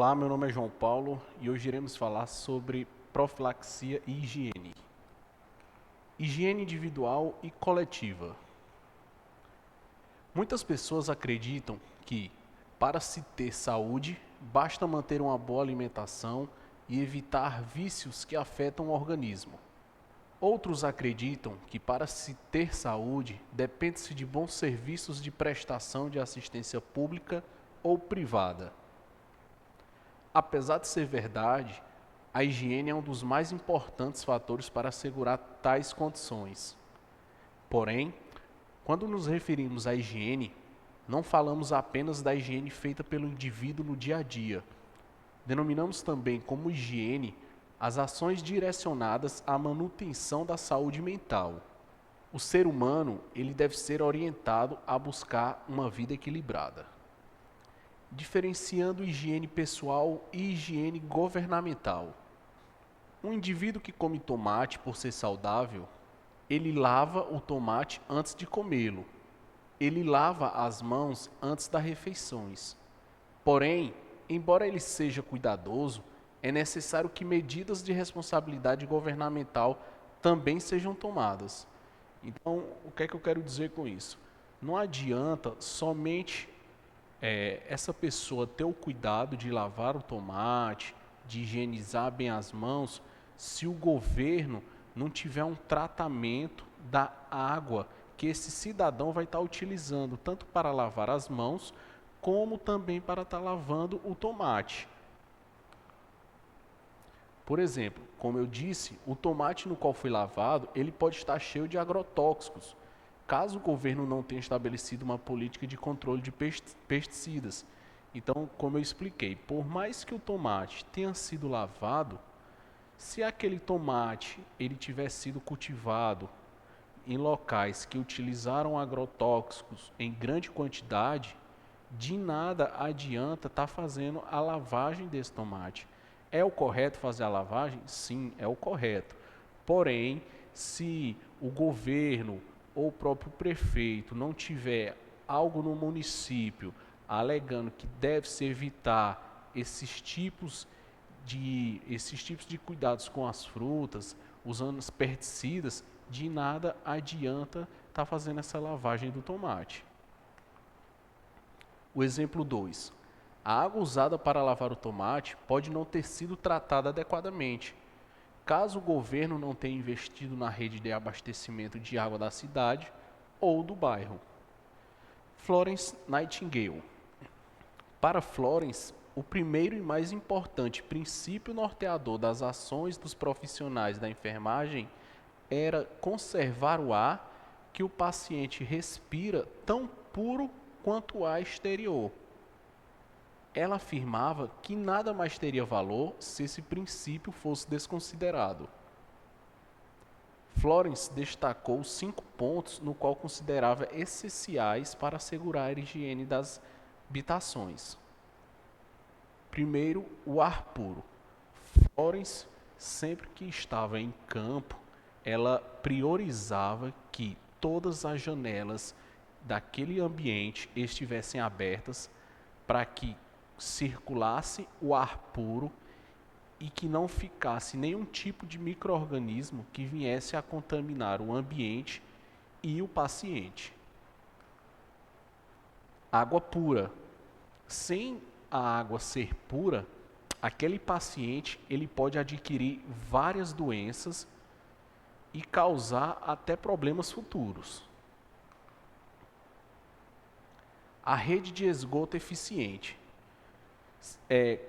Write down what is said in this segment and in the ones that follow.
Olá, meu nome é João Paulo e hoje iremos falar sobre profilaxia e higiene. Higiene individual e coletiva. Muitas pessoas acreditam que, para se ter saúde, basta manter uma boa alimentação e evitar vícios que afetam o organismo. Outros acreditam que, para se ter saúde, depende-se de bons serviços de prestação de assistência pública ou privada. Apesar de ser verdade, a higiene é um dos mais importantes fatores para assegurar tais condições. Porém, quando nos referimos à higiene, não falamos apenas da higiene feita pelo indivíduo no dia a dia. Denominamos também como higiene as ações direcionadas à manutenção da saúde mental. O ser humano, ele deve ser orientado a buscar uma vida equilibrada. Diferenciando higiene pessoal e higiene governamental. Um indivíduo que come tomate por ser saudável, ele lava o tomate antes de comê-lo. Ele lava as mãos antes das refeições. Porém, embora ele seja cuidadoso, é necessário que medidas de responsabilidade governamental também sejam tomadas. Então, o que é que eu quero dizer com isso? Não adianta somente essa pessoa ter o cuidado de lavar o tomate, de higienizar bem as mãos, se o governo não tiver um tratamento da água que esse cidadão vai estar utilizando, tanto para lavar as mãos, como também para estar lavando o tomate. Por exemplo, como eu disse, o tomate no qual foi lavado, ele pode estar cheio de agrotóxicos, caso o governo não tenha estabelecido uma política de controle de pesticidas. Então, como eu expliquei, por mais que o tomate tenha sido lavado, se aquele tomate ele tiver sido cultivado em locais que utilizaram agrotóxicos em grande quantidade, de nada adianta estar fazendo a lavagem desse tomate. É o correto fazer a lavagem? Sim, é o correto. Porém, se o governo ou o próprio prefeito não tiver algo no município alegando que deve-se evitar esses tipos de cuidados com as frutas, usando os pesticidas, de nada adianta estar fazendo essa lavagem do tomate. O exemplo 2. A água usada para lavar o tomate pode não ter sido tratada adequadamente. Caso o governo não tenha investido na rede de abastecimento de água da cidade ou do bairro. Florence Nightingale. Para Florence, o primeiro e mais importante princípio norteador das ações dos profissionais da enfermagem era conservar o ar que o paciente respira tão puro quanto o ar exterior. Ela afirmava que nada mais teria valor se esse princípio fosse desconsiderado. Florence destacou 5 pontos no qual considerava essenciais para assegurar a higiene das habitações. Primeiro, o ar puro. Florence, sempre que estava em campo, ela priorizava que todas as janelas daquele ambiente estivessem abertas para que circulasse o ar puro e que não ficasse nenhum tipo de micro-organismo que viesse a contaminar o ambiente e o paciente. Água pura. Sem a água ser pura, aquele paciente ele pode adquirir várias doenças e causar até problemas futuros. A rede de esgoto eficiente.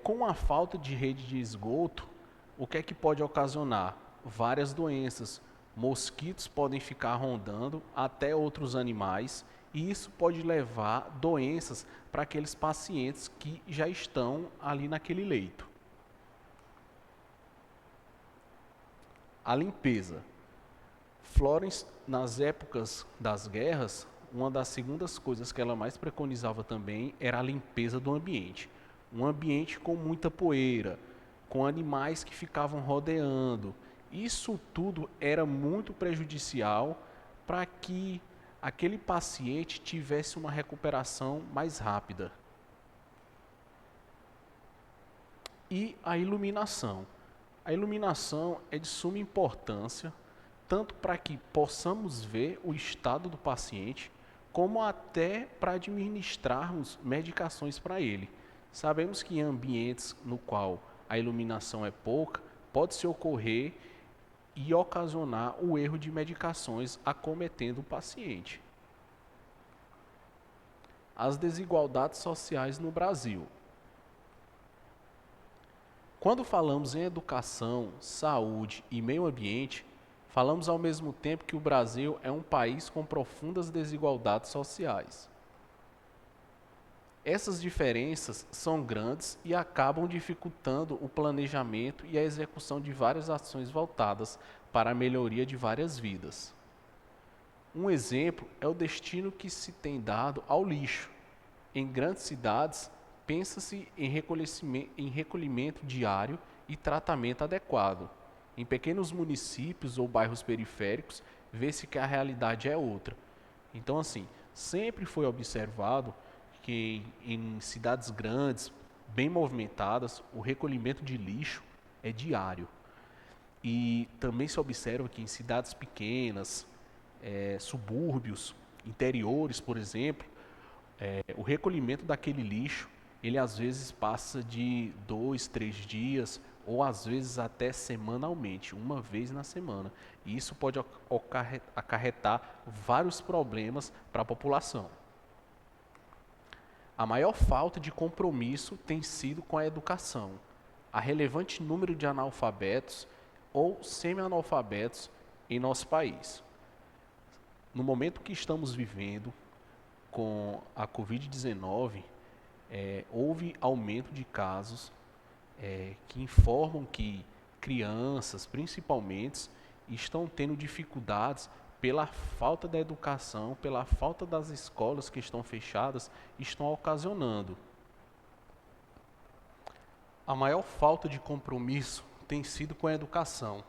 Com a falta de rede de esgoto, o que é que pode ocasionar? Várias doenças. Mosquitos podem ficar rondando, até outros animais, e isso pode levar doenças para aqueles pacientes que já estão ali naquele leito. A limpeza. Florence, nas épocas das guerras, uma das segundas coisas que ela mais preconizava também era a limpeza do ambiente. Um ambiente com muita poeira, com animais que ficavam rodeando. Isso tudo era muito prejudicial para que aquele paciente tivesse uma recuperação mais rápida. E a iluminação. A iluminação é de suma importância, tanto para que possamos ver o estado do paciente, como até para administrarmos medicações para ele. Sabemos que em ambientes no qual a iluminação é pouca, pode-se ocorrer e ocasionar o erro de medicações acometendo o paciente. As desigualdades sociais no Brasil. Quando falamos em educação, saúde e meio ambiente, falamos ao mesmo tempo que o Brasil é um país com profundas desigualdades sociais. Essas diferenças são grandes e acabam dificultando o planejamento e a execução de várias ações voltadas para a melhoria de várias vidas. Um exemplo é o destino que se tem dado ao lixo. Em grandes cidades, pensa-se em recolhimento diário e tratamento adequado. Em pequenos municípios ou bairros periféricos, vê-se que a realidade é outra. Então, assim, sempre foi observado que em cidades grandes, bem movimentadas, o recolhimento de lixo é diário. E também se observa que em cidades pequenas, subúrbios, interiores, por exemplo, o recolhimento daquele lixo, ele às vezes passa de 2, 3 dias, ou às vezes até semanalmente, uma vez na semana. E isso pode acarretar vários problemas para a população. A maior falta de compromisso tem sido com a educação. Há relevante número de analfabetos ou semi-analfabetos em nosso país. No momento que estamos vivendo com a Covid-19, houve aumento de casos que informam que crianças, principalmente, estão tendo dificuldades pela falta da educação, pela falta das escolas que estão fechadas, estão ocasionando. A maior falta de compromisso tem sido com a educação.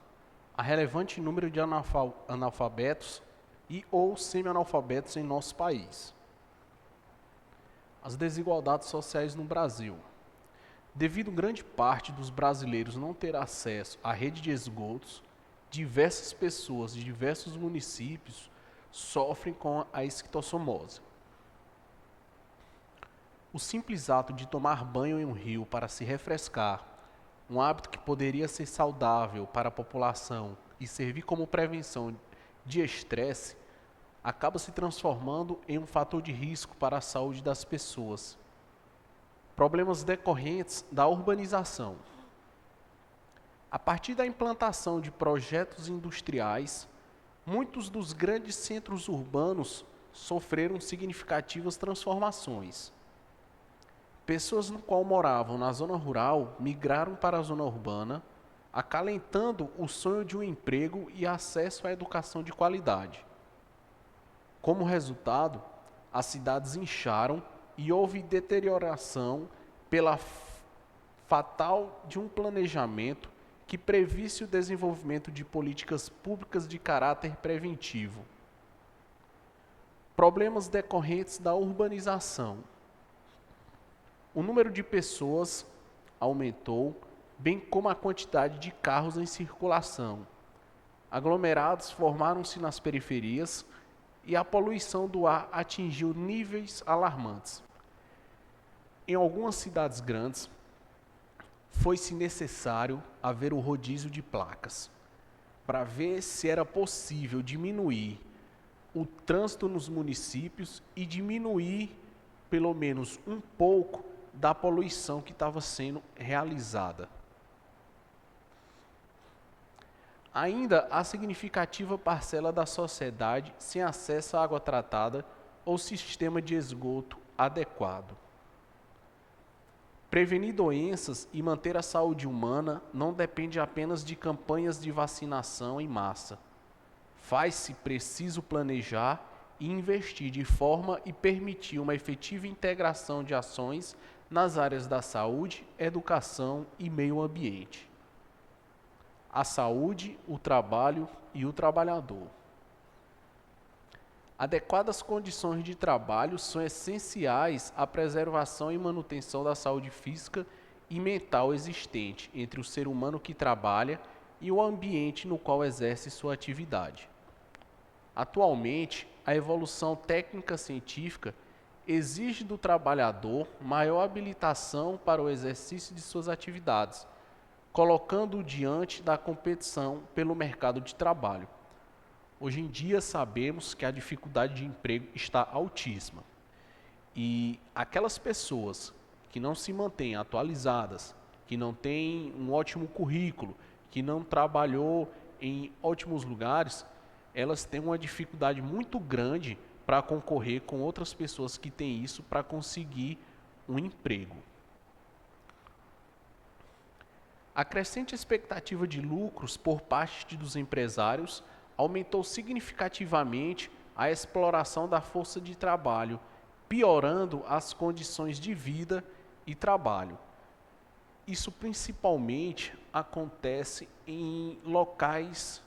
Há relevante número de analfabetos e ou semi-analfabetos em nosso país. As desigualdades sociais no Brasil. Devido grande parte dos brasileiros não ter acesso à rede de esgotos, diversas pessoas de diversos municípios sofrem com a esquistossomose. O simples ato de tomar banho em um rio para se refrescar, um hábito que poderia ser saudável para a população e servir como prevenção de estresse, acaba se transformando em um fator de risco para a saúde das pessoas. Problemas decorrentes da urbanização. A partir da implantação de projetos industriais, muitos dos grandes centros urbanos sofreram significativas transformações. Pessoas no qual moravam na zona rural migraram para a zona urbana, acalentando o sonho de um emprego e acesso à educação de qualidade. Como resultado, as cidades incharam e houve deterioração pela fatal de um planejamento que previsse o desenvolvimento de políticas públicas de caráter preventivo. Problemas decorrentes da urbanização. O número de pessoas aumentou, bem como a quantidade de carros em circulação. Aglomerados formaram-se nas periferias e a poluição do ar atingiu níveis alarmantes. Em algumas cidades grandes, foi-se necessário haver o rodízio de placas, para ver se era possível diminuir o trânsito nos municípios e diminuir, pelo menos um pouco, da poluição que estava sendo realizada. Ainda há significativa parcela da sociedade sem acesso à água tratada ou sistema de esgoto adequado. Prevenir doenças e manter a saúde humana não depende apenas de campanhas de vacinação em massa. Faz-se preciso planejar e investir de forma e permitir uma efetiva integração de ações nas áreas da saúde, educação e meio ambiente. A saúde, o trabalho e o trabalhador. Adequadas condições de trabalho são essenciais à preservação e manutenção da saúde física e mental existente entre o ser humano que trabalha e o ambiente no qual exerce sua atividade. Atualmente, a evolução técnica-científica exige do trabalhador maior habilitação para o exercício de suas atividades, colocando-o diante da competição pelo mercado de trabalho. Hoje em dia sabemos que a dificuldade de emprego está altíssima e aquelas pessoas que não se mantêm atualizadas, que não têm um ótimo currículo, que não trabalhou em ótimos lugares, elas têm uma dificuldade muito grande para concorrer com outras pessoas que têm isso para conseguir um emprego. A crescente expectativa de lucros por parte dos empresários aumentou significativamente a exploração da força de trabalho, piorando as condições de vida e trabalho. Isso principalmente acontece em locais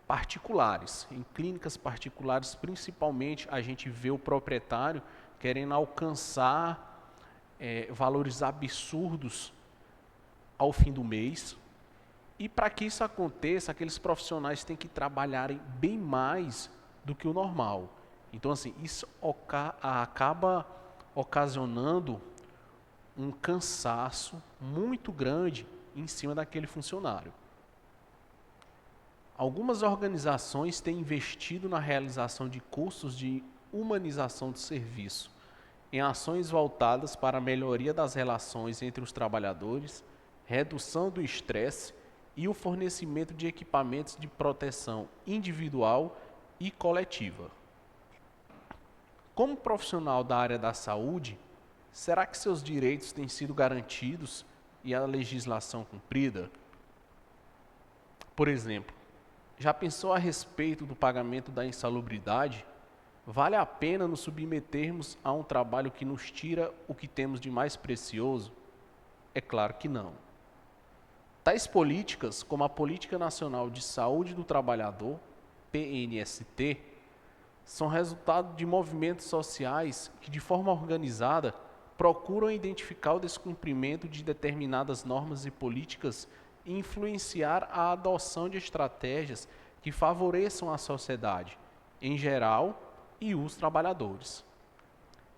particulares, em clínicas particulares, principalmente a gente vê o proprietário querendo alcançar valores absurdos ao fim do mês. E para que isso aconteça, aqueles profissionais têm que trabalharem bem mais do que o normal. Então, assim, isso acaba ocasionando um cansaço muito grande em cima daquele funcionário. Algumas organizações têm investido na realização de cursos de humanização do serviço, em ações voltadas para a melhoria das relações entre os trabalhadores, redução do estresse e o fornecimento de equipamentos de proteção individual e coletiva. Como profissional da área da saúde, será que seus direitos têm sido garantidos e a legislação cumprida? Por exemplo, já pensou a respeito do pagamento da insalubridade? Vale a pena nos submetermos a um trabalho que nos tira o que temos de mais precioso? É claro que não. Tais políticas, como a Política Nacional de Saúde do Trabalhador, PNST, são resultado de movimentos sociais que, de forma organizada, procuram identificar o descumprimento de determinadas normas e políticas e influenciar a adoção de estratégias que favoreçam a sociedade, em geral, e os trabalhadores.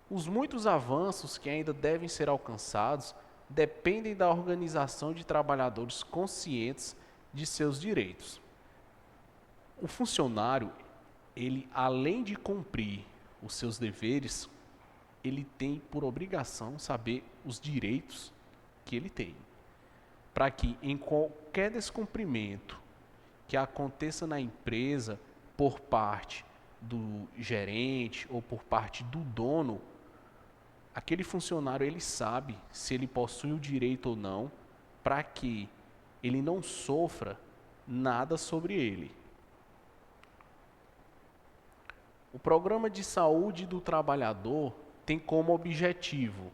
Os muitos avanços que ainda devem ser alcançados dependem da organização de trabalhadores conscientes de seus direitos. O funcionário, ele, além de cumprir os seus deveres, ele tem por obrigação saber os direitos que ele tem, para que em qualquer descumprimento que aconteça na empresa por parte do gerente ou por parte do dono, aquele funcionário ele sabe se ele possui o direito ou não, para que ele não sofra nada sobre ele. O Programa de Saúde do Trabalhador tem como objetivo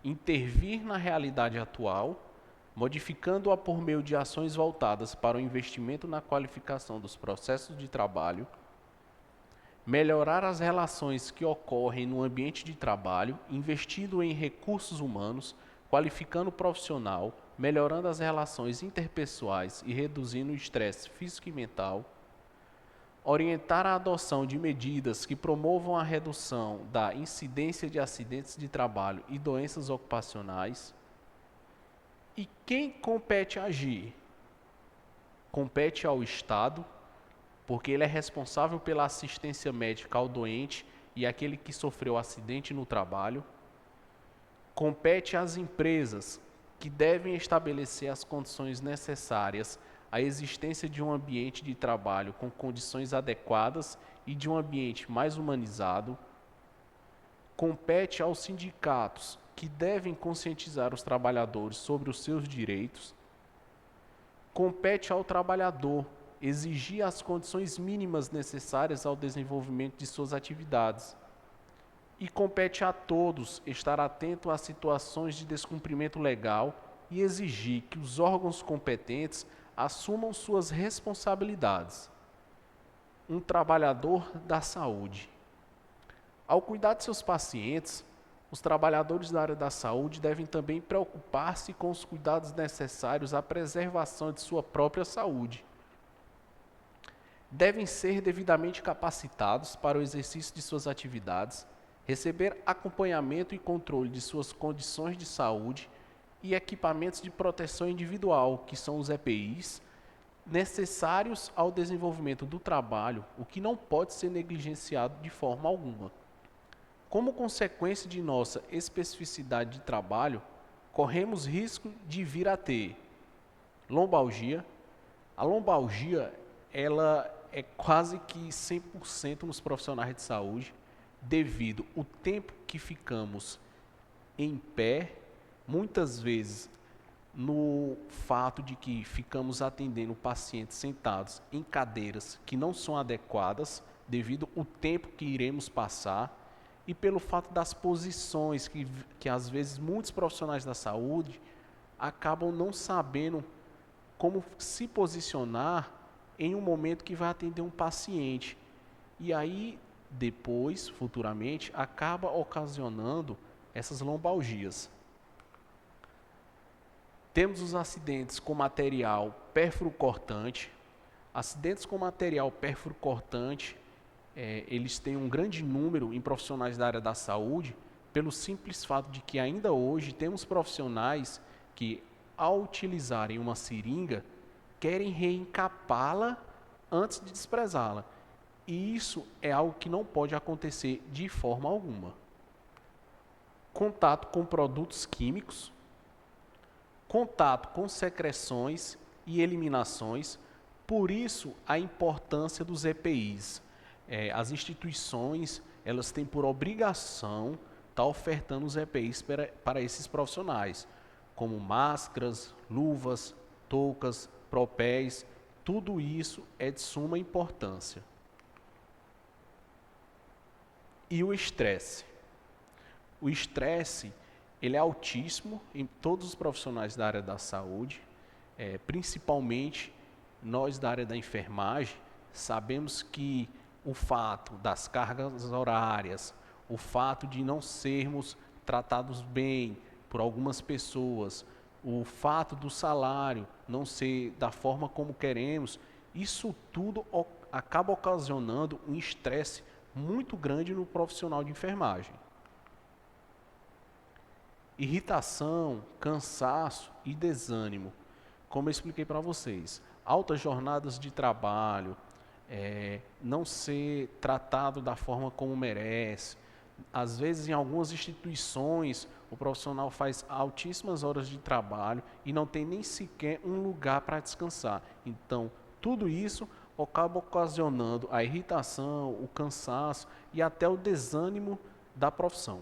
intervir na realidade atual, modificando-a por meio de ações voltadas para o investimento na qualificação dos processos de trabalho, melhorar as relações que ocorrem no ambiente de trabalho, investindo em recursos humanos, qualificando o profissional, melhorando as relações interpessoais e reduzindo o estresse físico e mental, orientar a adoção de medidas que promovam a redução da incidência de acidentes de trabalho e doenças ocupacionais. E quem compete agir? Compete ao Estado, porque ele é responsável pela assistência médica ao doente e àquele que sofreu acidente no trabalho. Compete às empresas, que devem estabelecer as condições necessárias à existência de um ambiente de trabalho com condições adequadas e de um ambiente mais humanizado. Compete aos sindicatos, que devem conscientizar os trabalhadores sobre os seus direitos. Compete ao trabalhador exigir as condições mínimas necessárias ao desenvolvimento de suas atividades. E compete a todos estar atento às situações de descumprimento legal e exigir que os órgãos competentes assumam suas responsabilidades. Um trabalhador da saúde. Ao cuidar de seus pacientes, Os trabalhadores da área da saúde devem também preocupar-se com os cuidados necessários à preservação de sua própria saúde. Devem ser devidamente capacitados para o exercício de suas atividades, receber acompanhamento e controle de suas condições de saúde e equipamentos de proteção individual, que são os EPIs, necessários ao desenvolvimento do trabalho, o que não pode ser negligenciado de forma alguma. Como consequência de nossa especificidade de trabalho, corremos risco de vir a ter lombalgia. A lombalgia, ela é quase que 100% nos profissionais de saúde, devido ao tempo que ficamos em pé, muitas vezes no fato de que ficamos atendendo pacientes sentados em cadeiras que não são adequadas, devido ao tempo que iremos passar, e pelo fato das posições que às vezes muitos profissionais da saúde acabam não sabendo como se posicionar em um momento que vai atender um paciente. E aí, depois, futuramente, acaba ocasionando essas lombalgias. Temos os acidentes com material perfuro-cortante. Acidentes com material perfuro-cortante, eles têm um grande número em profissionais da área da saúde, pelo simples fato de que ainda hoje temos profissionais que, ao utilizarem uma seringa, querem reencapá-la antes de desprezá-la. E isso é algo que não pode acontecer de forma alguma. Contato com produtos químicos, contato com secreções e eliminações, por isso a importância dos EPIs. As instituições, elas têm por obrigação estar ofertando os EPIs para esses profissionais, como máscaras, luvas, toucas, propés, tudo isso é de suma importância. E o estresse? O estresse, ele é altíssimo em todos os profissionais da área da saúde, principalmente nós da área da enfermagem, sabemos que o fato das cargas horárias, o fato de não sermos tratados bem por algumas pessoas, o fato do salário não ser da forma como queremos, isso tudo acaba ocasionando um estresse muito grande no profissional de enfermagem. Irritação, cansaço e desânimo. Como eu expliquei para vocês, altas jornadas de trabalho, não ser tratado da forma como merece. Às vezes, em algumas instituições, o profissional faz altíssimas horas de trabalho e não tem nem sequer um lugar para descansar. Então, tudo isso acaba ocasionando a irritação, o cansaço e até o desânimo da profissão.